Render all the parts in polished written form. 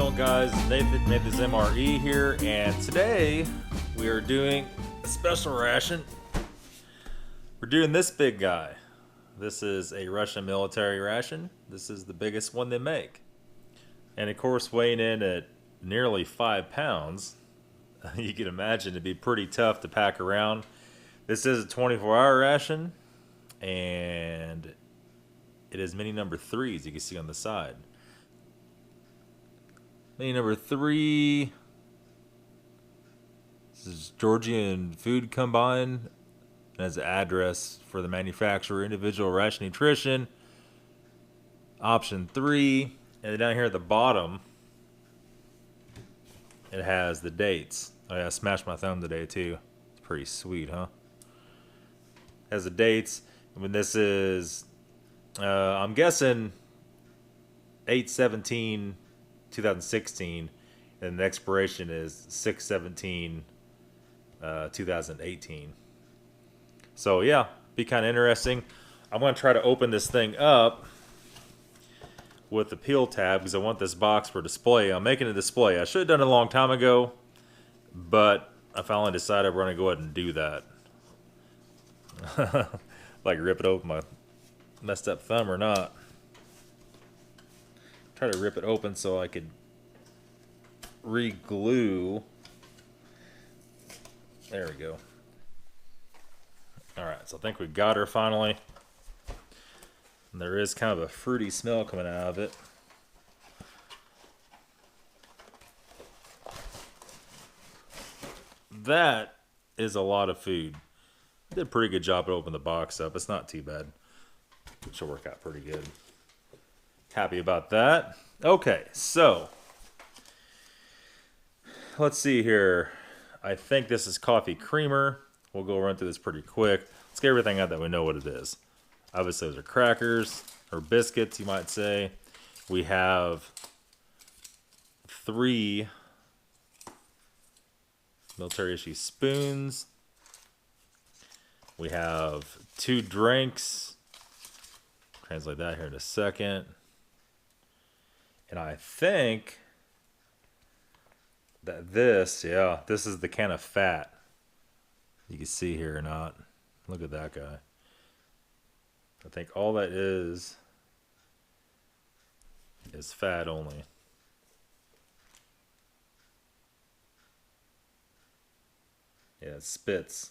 going, guys? Nathan's MRE here, and today we are doing a special ration. We're doing this big guy. This is a Russian military ration. This is the biggest one they make. And of course, weighing in at nearly 5 pounds, you can imagine it'd be pretty tough to pack around. This is a 24-hour ration, and it is mini number 3, as you can see on the side. Mini number 3. This is Georgian Food Combine. It has an address for the manufacturer, Individual Ration Nutrition. Option 3. And then down here at the bottom, it has the dates. Oh yeah, I smashed my thumb today too. It's pretty sweet, huh? It has the dates. I mean, this is, I'm guessing 8/17/2016, and the expiration is 6/17/2018. So yeah, be kind of interesting. I'm going to try to open this thing up with the peel tab because I want this box for display. I'm making a display. I should have done it a long time ago, but I finally decided we're going to go ahead and do that. Like rip it open my messed up thumb or not. Try to rip it open so I could re-glue. There we go. Alright, so I think we got her finally. And there is kind of a fruity smell coming out of it. That is a lot of food. Did a pretty good job to open the box up. It's not too bad. It should work out pretty good. Happy about that. Okay, so let's see here. I think this is coffee creamer. We'll go run through this pretty quick. Let's get everything out that we know what it is. Obviously, those are crackers or biscuits, you might say. We have 3 military issue spoons. We have 2 drinks. Translate that here in a second. And I think that this is the can of fat. You can see here or not. Look at that guy. I think all that is fat only. Yeah, it spits.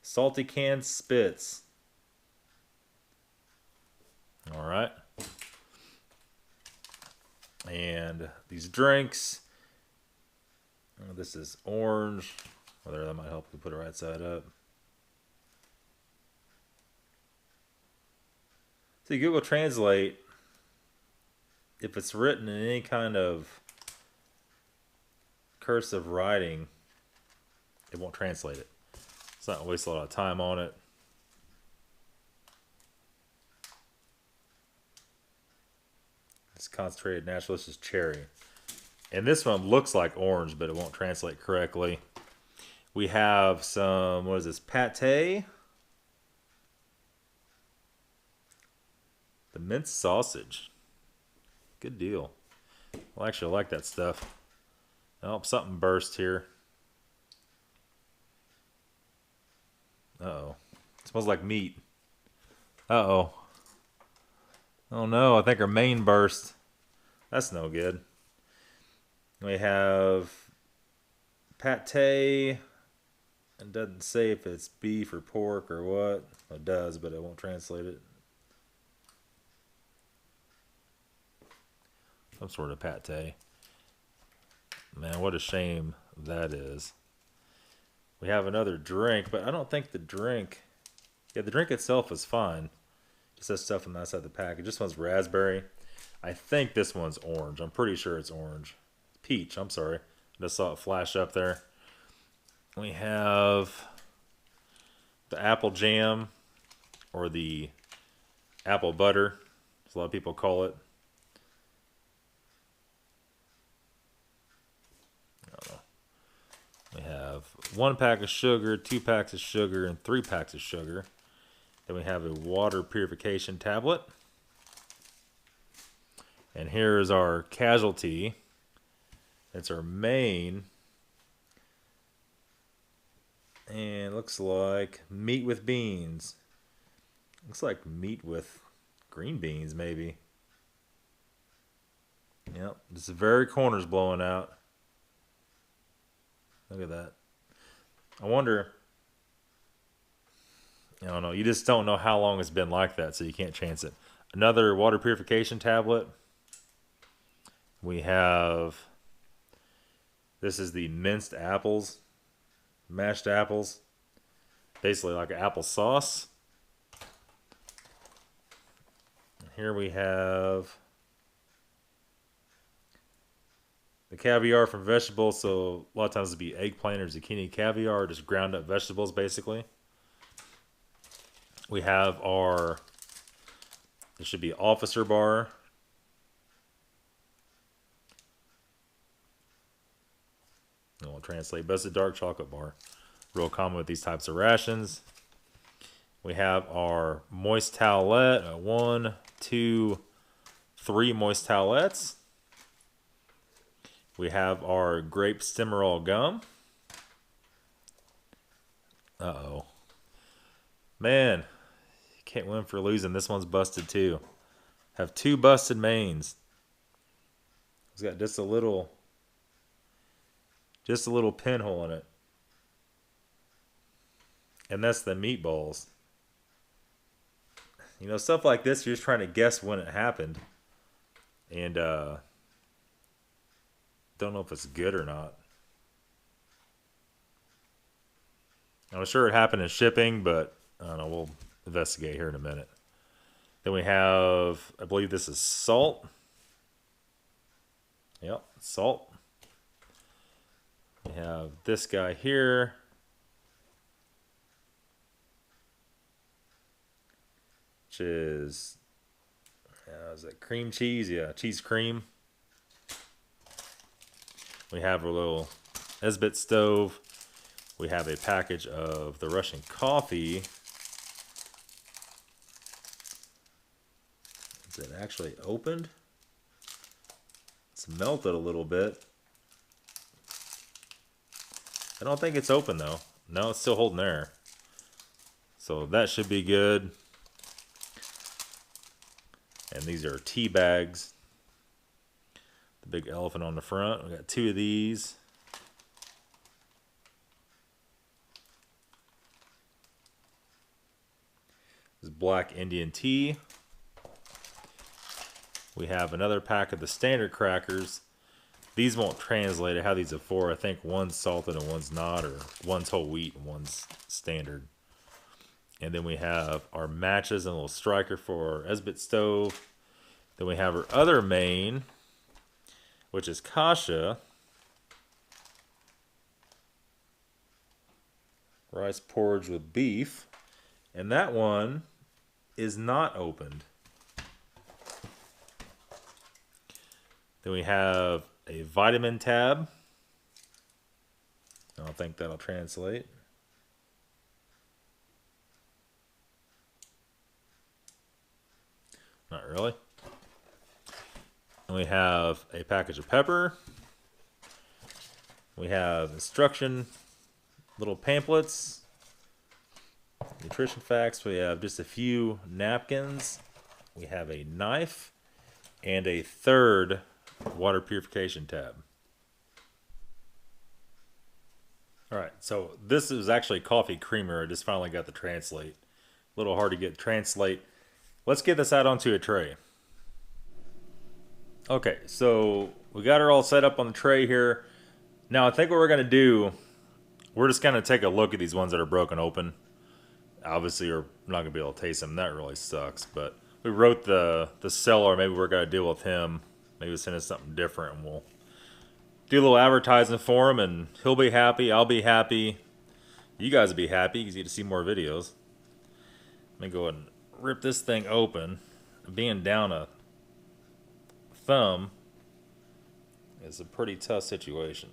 Salty canned spits. All right. And these drinks. Oh, this is orange. Whether that might help to put it right side up. See, Google Translate, if it's written in any kind of cursive writing, it won't translate it. It's not waste a lot of time on it. It's concentrated natural. This is cherry. And this one looks like orange, but it won't translate correctly. We have some, what is this, pate? The minced sausage. Good deal. Well, actually, I like that stuff. Oh, something burst here. Uh-oh. It smells like meat. Uh-oh. Oh no, I think our main burst. That's no good. We have pate. It doesn't say if it's beef or pork or what. It does, but it won't translate it. Some sort of pate. Man, what a shame that is. We have another drink, but I don't think the drink... Yeah, the drink itself is fine. Just has stuff on the outside of the package. This one's raspberry. I think this one's orange. I'm pretty sure it's orange. Peach, I'm sorry. I just saw it flash up there. We have the apple jam, or the apple butter, as a lot of people call it. I don't know. We have 1 pack of sugar, 2 packs of sugar, and 3 packs of sugar. Then we have a water purification tablet. And here's our casualty. That's our main. And looks like meat with beans. Looks like meat with green beans, maybe. Yep, just the very corner's blowing out. Look at that. I wonder. I don't know. You just don't know how long it's been like that, so you can't chance it. Another water purification tablet. We have. This is the minced apples, mashed apples, basically like apple sauce. Here we have the caviar from vegetables. So a lot of times it'd be eggplant or zucchini caviar, just ground up vegetables basically. We have our, it should be officer bar. And we'll translate, but it's a dark chocolate bar. Real common with these types of rations. We have our moist towelette. 1, 2, 3 moist towelettes. We have our grape Stimorol gum. Uh-oh. Man, you can't win for losing. This one's busted too. Have 2 busted mains. It's got just a little pinhole in it. And that's the meatballs. You know, stuff like this, you're just trying to guess when it happened. And don't know if it's good or not. I'm sure it happened in shipping, but I don't know, we'll investigate here in a minute. Then we have, I believe this is salt. Yep, salt. We have this guy here. Which is that cream cheese? Yeah, cheese cream. We have our little Esbit stove. We have a package of the Russian coffee. Is it actually opened? It's melted a little bit. I don't think it's open though. No, it's still holding there. So that should be good. And these are tea bags. The big elephant on the front. We got 2 of these. This is black Indian tea. We have another pack of the standard crackers. These won't translate. I have these before. I think one's salted and one's not, or one's whole wheat and one's standard. And then we have our matches and a little striker for our Esbit stove. Then we have our other main, which is Kasha. Rice porridge with beef. And that one is not opened. Then we have a vitamin tab. I don't think that'll translate. Not really. And we have a package of pepper. We have instruction, little pamphlets, nutrition facts. We have just a few napkins. We have a knife and a third water purification tab. All right, so this is actually coffee creamer. I just finally got the translate. A little hard to get translate. Let's get this out onto a tray. Okay, so we got her all set up on the tray here. Now I think what we're gonna do, we're just gonna take a look at these ones that are broken open. Obviously, we're not gonna be able to taste them. That really sucks. But we wrote the seller. Maybe we're gonna deal with him. Maybe we'll send us something different, and we'll do a little advertising for him, and he'll be happy. I'll be happy. You guys will be happy because you get to see more videos. Let me go ahead and rip this thing open. Being down a thumb is a pretty tough situation.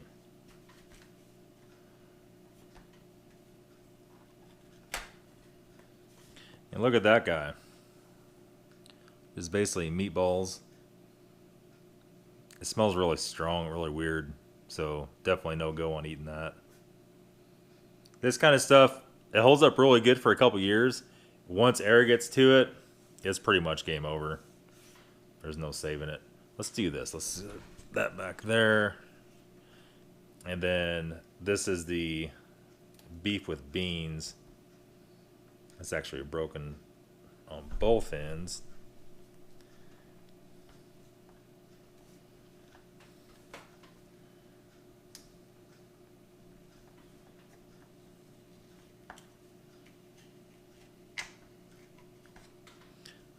And look at that guy. Just basically meatballs. It smells really strong, really weird. So definitely no go on eating that. This kind of stuff, it holds up really good for a couple years. Once air gets to it, it's pretty much game over. There's no saving it. Let's do this. Let's set that back there. And then this is the beef with beans. It's actually broken on both ends.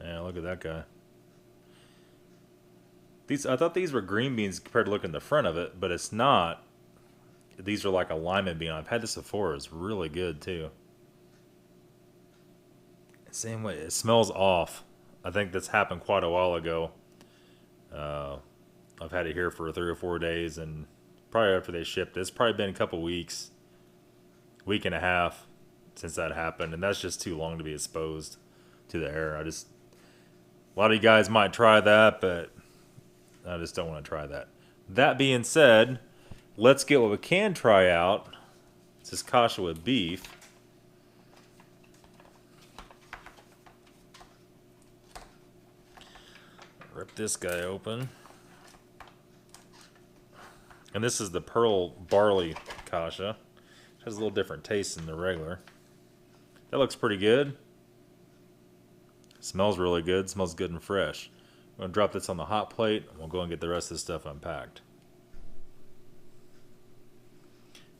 Yeah, look at that guy. I thought these were green beans compared to looking at the front of it, but it's not. These are like a lima bean. I've had this before. It's really good too. Same way. It smells off. I think this happened quite a while ago. I've had it here for 3 or 4 days, and probably after they shipped it, it's probably been a couple weeks, week and a half since that happened, and that's just too long to be exposed to the air. A lot of you guys might try that, but I just don't want to try that. That being said, let's get what we can try out. This is kasha with beef. Rip this guy open. And this is the pearl barley kasha. It has a little different taste than the regular. That looks pretty good. Smells really good. Smells good and fresh. I'm going to drop this on the hot plate, and we'll go and get the rest of this stuff unpacked.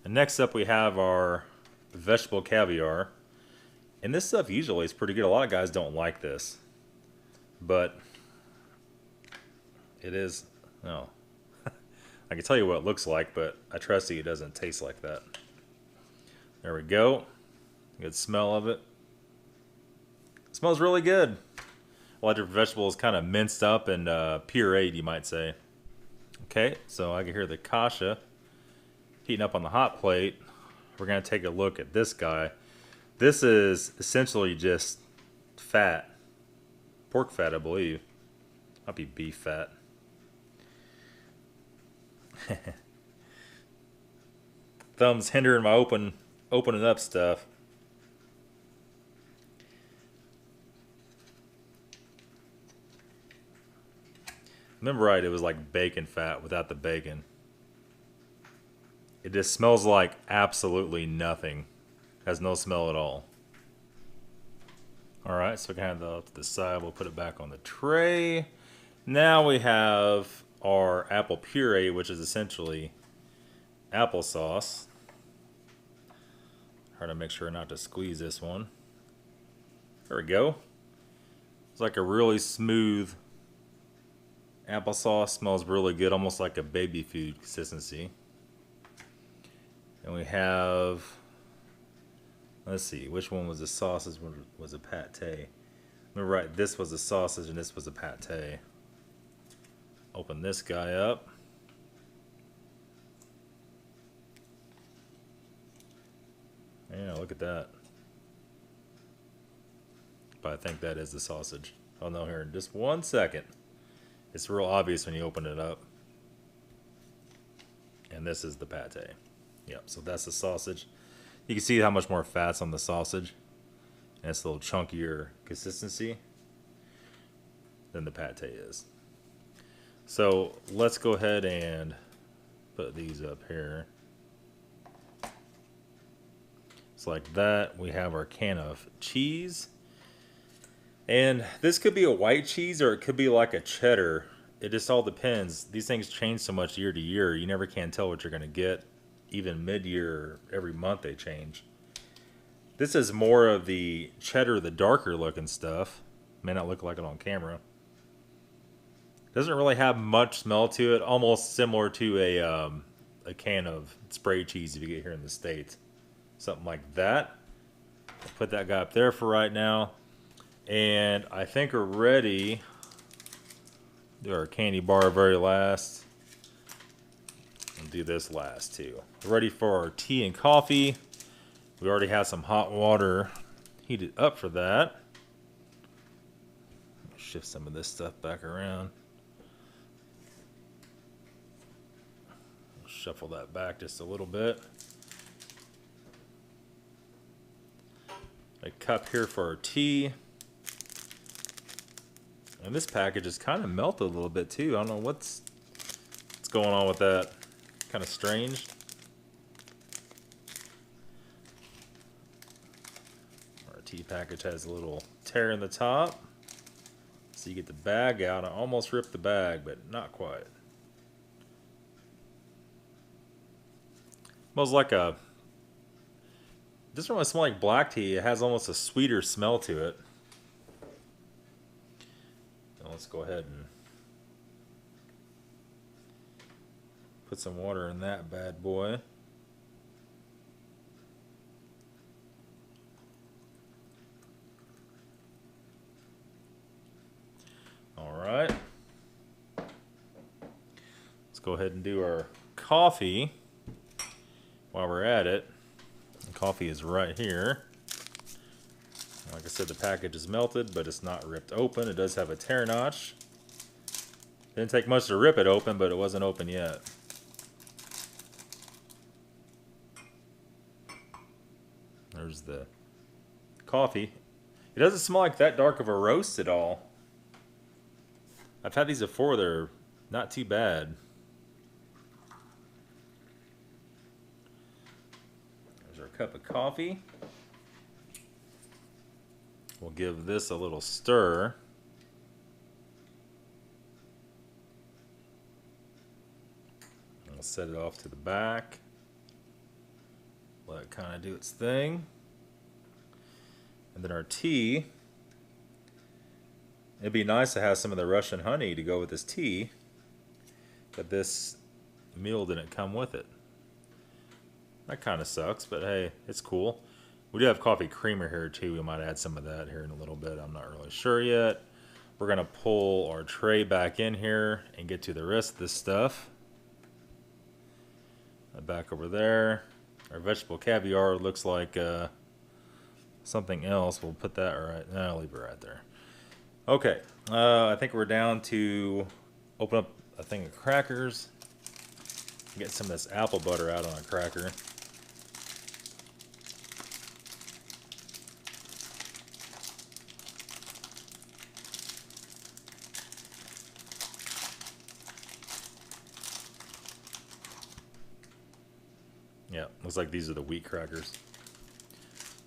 And next up we have our vegetable caviar. And this stuff usually is pretty good. A lot of guys don't like this. But it is, no. I can tell you what it looks like, but I trust you it doesn't taste like that. There we go. Good smell of it. It smells really good. Electric vegetable is kind of minced up and pureed, you might say. Okay, so I can hear the kasha heating up on the hot plate. We're going to take a look at this guy. This is essentially just fat. Pork fat, I believe. Might be beef fat. Thumbs hindering my opening up stuff. Remember right, it was like bacon fat without the bacon. It just smells like absolutely nothing. Has no smell at all. Alright, so we can have that off to the side. We'll put it back on the tray. Now we have our apple puree, which is essentially applesauce. Try to make sure not to squeeze this one. There we go. It's like a really smooth applesauce. Smells really good, almost like a baby food consistency. And we have, let's see, which one was the sausage? One was a pate. Remember right, this was a sausage and this was a pate. Open this guy up. Yeah, look at that. But I think that is the sausage. I'll know here in just 1 second. It's real obvious when you open it up. And this is the pate. Yep, so that's the sausage. You can see how much more fat's on the sausage. And it's a little chunkier consistency than the pate is. So let's go ahead and put these up here. It's like that. We have our can of cheese. And this could be a white cheese or it could be like a cheddar. It just all depends. These things change so much year to year. You never can tell what you're going to get. Even mid-year, every month they change. This is more of the cheddar, the darker looking stuff. May not look like it on camera. Doesn't really have much smell to it. Almost similar to a can of spray cheese if you get here in the States. Something like that. I'll put that guy up there for right now. And I think we're ready. Do our candy bar very last. And do this last too. We're ready for our tea and coffee. We already have some hot water heated up for that. Shift some of this stuff back around. Shuffle that back just a little bit. A cup here for our tea. And this package is kind of melted a little bit too. I don't know what's going on with that. Kind of strange. Our tea package has a little tear in the top. So you get the bag out. I almost ripped the bag, but not quite. Smells like a... It doesn't really smell like black tea. It has almost a sweeter smell to it. Now let's go ahead and put some water in that bad boy. Alright. Let's go ahead and do our coffee while we're at it. The coffee is right here. Like I said, the package is melted, but it's not ripped open. It does have a tear notch. Didn't take much to rip it open, but it wasn't open yet. There's the coffee. It doesn't smell like that dark of a roast at all. I've had these before. They're not too bad. There's our cup of coffee. We'll give this a little stir. We'll set it off to the back. Let it kind of do its thing. And then our tea. It'd be nice to have some of the Russian honey to go with this tea, but this meal didn't come with it. That kind of sucks, but hey, it's cool. We do have coffee creamer here too. We might add some of that here in a little bit. I'm not really sure yet. We're gonna pull our tray back in here and get to the rest of this stuff. Back over there. Our vegetable caviar looks like something else. We'll put that right. No, I'll leave it right there. Okay, I think we're down to open up a thing of crackers. Get some of this apple butter out on a cracker. Yeah, looks like these are the wheat crackers.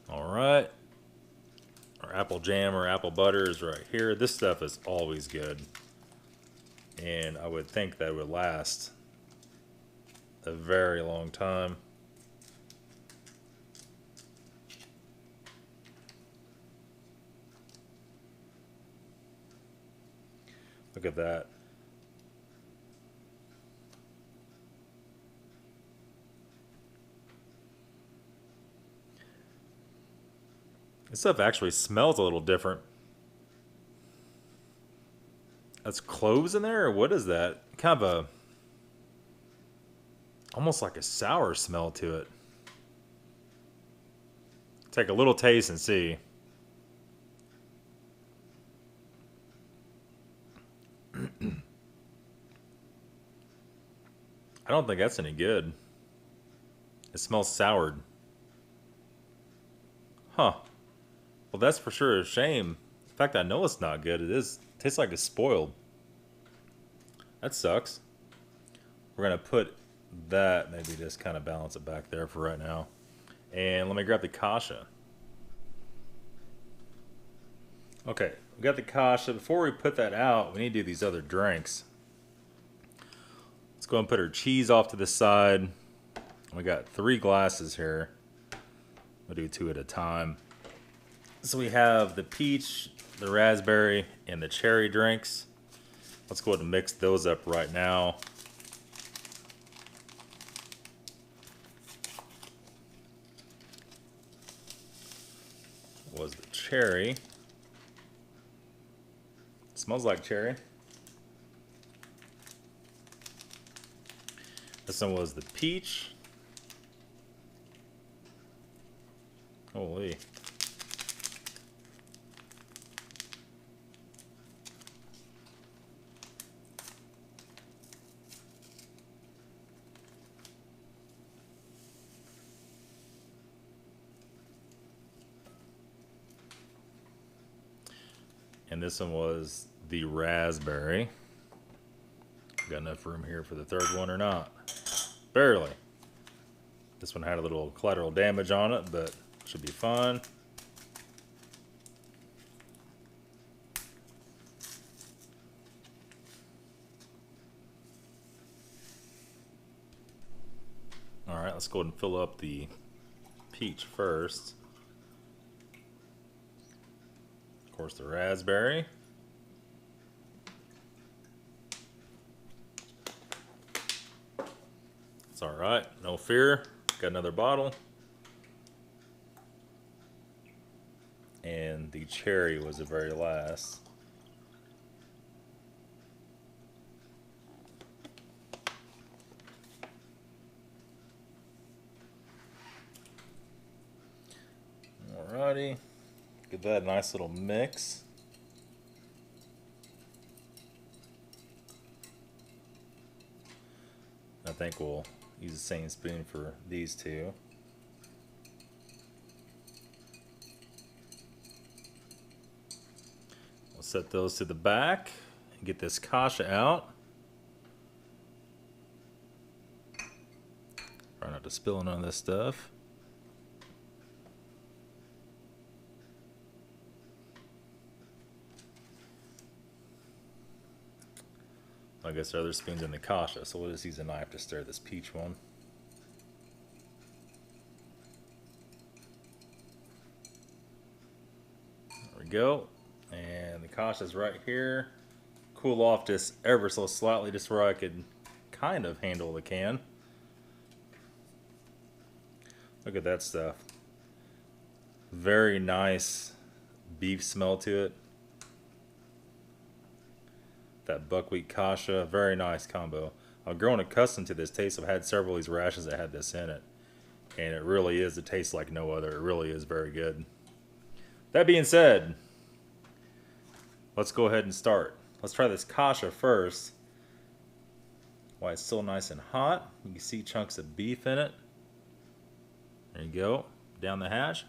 All right. Our apple jam or apple butter is right here. This stuff is always good. And I would think that would last a very long time. Look at that. This stuff actually smells a little different. That's cloves in there, or what is that? Kind of a, almost like a sour smell to it. Take a little taste and see. I don't think that's any good. It smells soured. Huh. Well, that's for sure a shame. In fact, I know it's not good. It tastes like it's spoiled. That sucks. We're going to put that, maybe just kind of balance it back there for right now. And let me grab the kasha. Okay, we got the kasha. Before we put that out, we need to do these other drinks. Let's go and put our cheese off to the side. We got 3 glasses here. We'll do 2 at a time. So we have the peach, the raspberry, and the cherry drinks. Let's go ahead and mix those up right now. Was the cherry. It smells like cherry. This one was the peach. Holy. And this one was the raspberry. Got enough room here for the third one or not? Barely. This one had a little collateral damage on it, but should be fine. Alright, let's go ahead and fill up the peach first. Of course, the raspberry. It's alright, no fear. Got another bottle. And the cherry was the very last. Alrighty. Give that a nice little mix. I think we'll use the same spoon for these two. We'll set those to the back and get this kasha out. Try not to spill none of this stuff. I guess there are other spoons in the kasha, so we'll just use a knife to stir this peach one. There we go. And the kasha's right here. Cool off just ever so slightly, just where I could kind of handle the can. Look at that stuff. Very nice beef smell to it. That buckwheat kasha, very nice combo. I've grown accustomed to this taste. I've had several of these rashes that had this in it, and it really is a taste like no other. It really is very good. That being said, let's go ahead and start. Let's try this kasha first. While it's still nice and hot, you can see chunks of beef in it. There you go, down the hatch.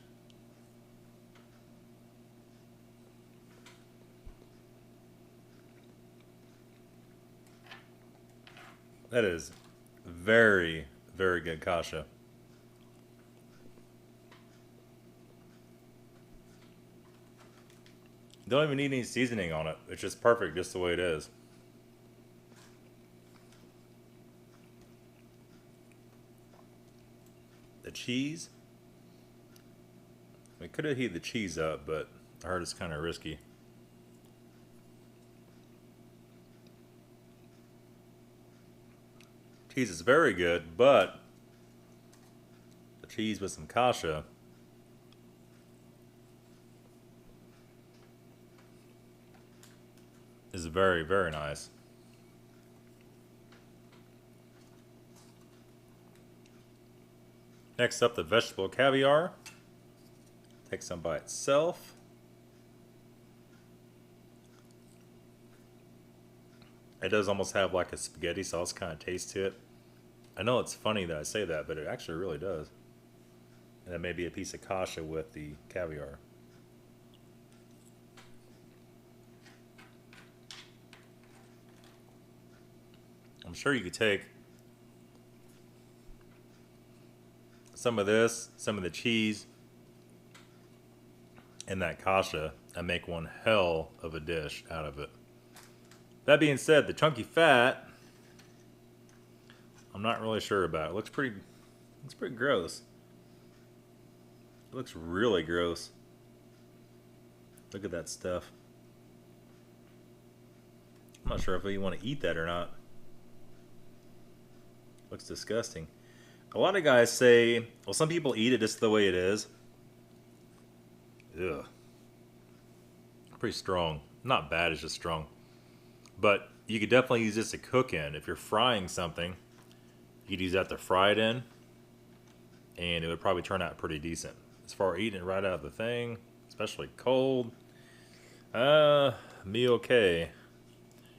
That is very, very good kasha. Don't even need any seasoning on it. It's just perfect just the way it is. The cheese. We could have heated the cheese up, but I heard it's kind of risky. Cheese is very good, but the cheese with some kasha is very, very nice. Next up, the vegetable caviar. Take some by itself. It does almost have like a spaghetti sauce kind of taste to it. I know it's funny that I say that, but it actually really does. And then maybe a piece of kasha with the caviar. I'm sure you could take some of this, some of the cheese, and that kasha and make one hell of a dish out of it. That being said, the chunky fat, I'm not really sure about. It looks pretty gross. It looks really gross. Look at that stuff. I'm not sure if you want to eat that or not. Looks disgusting. A lot of guys say, well, some people eat it just the way it is. Ugh. Pretty strong. Not bad, it's just strong. But you could definitely use this to cook in. If you're frying something, you could use that to fry it in, and it would probably turn out pretty decent. As far as eating it right out of the thing, especially cold, me okay.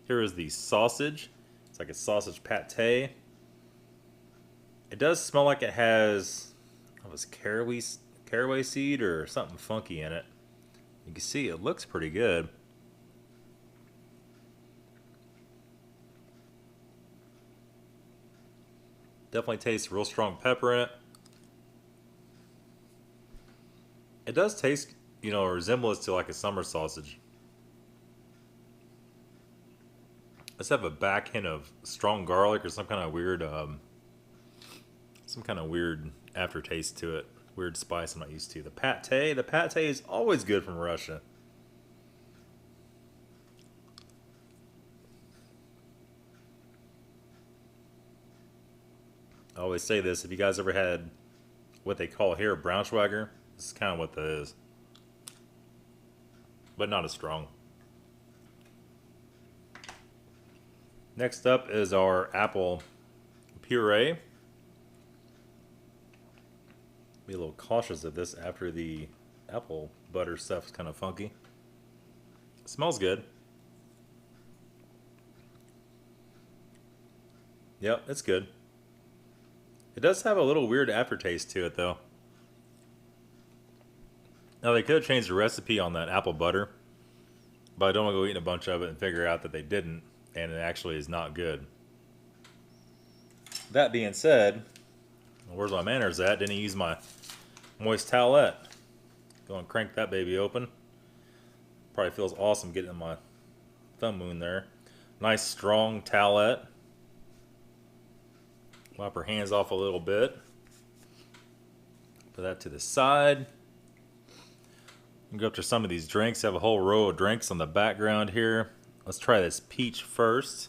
Here is the sausage. It's like a sausage pate. It does smell like it has, it was caraway seed or something funky in it. You can see it looks pretty good. Definitely tastes real strong pepper in it. It does taste, you know, resemblance to like a summer sausage. Let's have a back hint of strong garlic or some kind of weird aftertaste to it. Weird spice I'm not used to. The pate is always good from Russia. I always say this, if you guys ever had what they call here a Braunschweiger, this is kind of what that is. But not as strong. Next up is our apple puree. Be a little cautious of this after the apple butter stuff's kind of funky. It smells good. Yep, it's good. It does have a little weird aftertaste to it though. Now they could have changed the recipe on that apple butter, but I don't want to go eating a bunch of it and figure out that they didn't, and it actually is not good. That being said, where's my manners at? Didn't use my moist towelette. Go and crank that baby open. Probably feels awesome getting in my thumb wound there. Nice strong towelette. Wipe her hands off a little bit. Put that to the side. Go up to some of these drinks. I have a whole row of drinks on the background here. Let's try this peach first.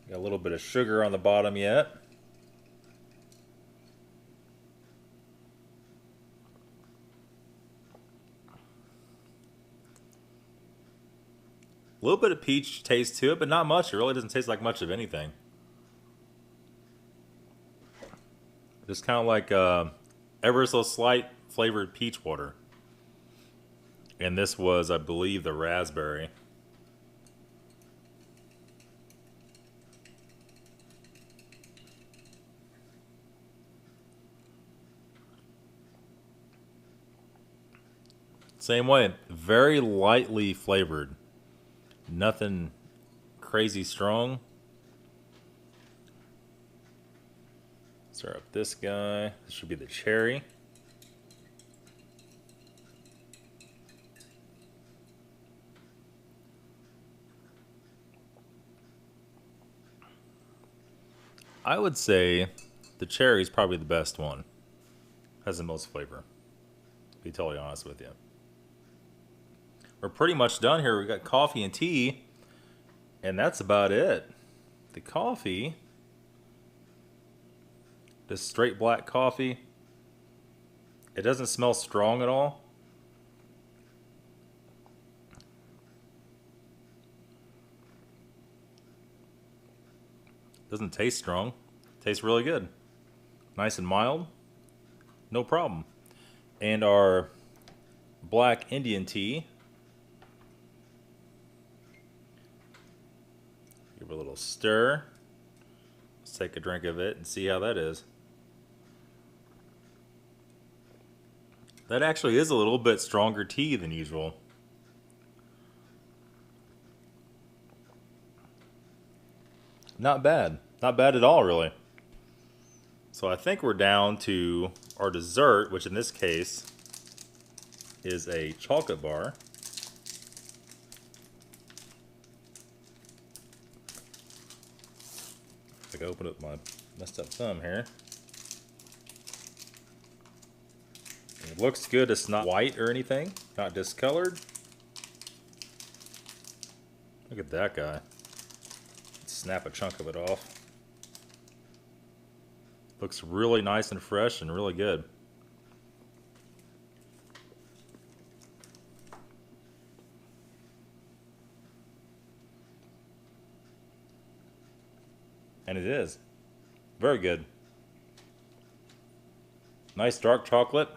Got a little bit of sugar on the bottom yet. A little bit of peach taste to it, but not much. It really doesn't taste like much of anything. Just kind of like ever so slight flavored peach water. And this was, I believe, the raspberry. Same way, very lightly flavored. Nothing crazy strong. Start up this guy. This should be the cherry. I would say the cherry is probably the best one. Has the most flavor. To be totally honest with you. We're pretty much done here. We got coffee and tea, and that's about it. The coffee, this straight black coffee, it doesn't smell strong at all. Doesn't taste strong. Tastes really good. Nice and mild. No problem. And our black Indian tea. Give it a little stir. Let's take a drink of it and see how that is. That actually is a little bit stronger tea than usual. Not bad. Not bad at all, really. So I think we're down to our dessert, which in this case is a chocolate bar. I can open up my messed up thumb here. It looks good. It's not white or anything, not discolored. Look at that guy. Snap a chunk of it off. Looks really nice and fresh and really good. And it is. Very good. Nice dark chocolate.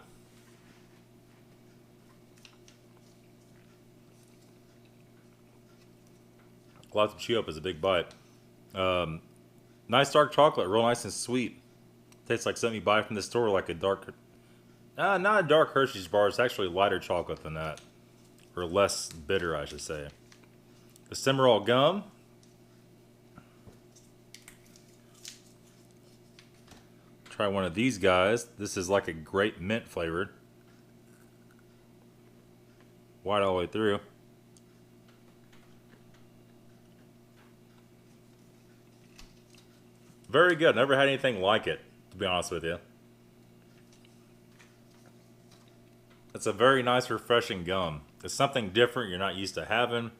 Lots of chew up is a big bite. Nice dark chocolate, real nice and sweet. Tastes like something you buy from the store, like a dark... not a dark Hershey's bar, it's actually lighter chocolate than that. Or less bitter, I should say. The Cimarron gum. Try one of these guys. This is like a grape mint flavored. White all the way through. Very good. Never had anything like it, to be honest with you. It's a very nice, refreshing gum. It's something different you're not used to having.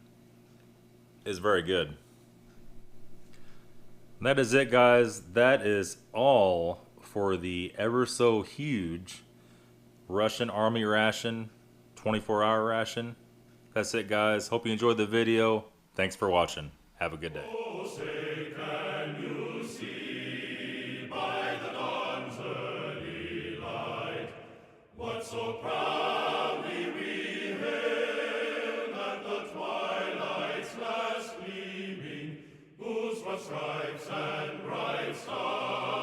It's very good. And that is it, guys. That is all for the ever so huge Russian Army ration, 24-hour ration. That's it, guys. Hope you enjoyed the video. Thanks for watching. Have a good day. Oh, say, can you see by the dawn's early light what so proudly we hailed at the twilight's last gleaming, whose what stripes and bright stars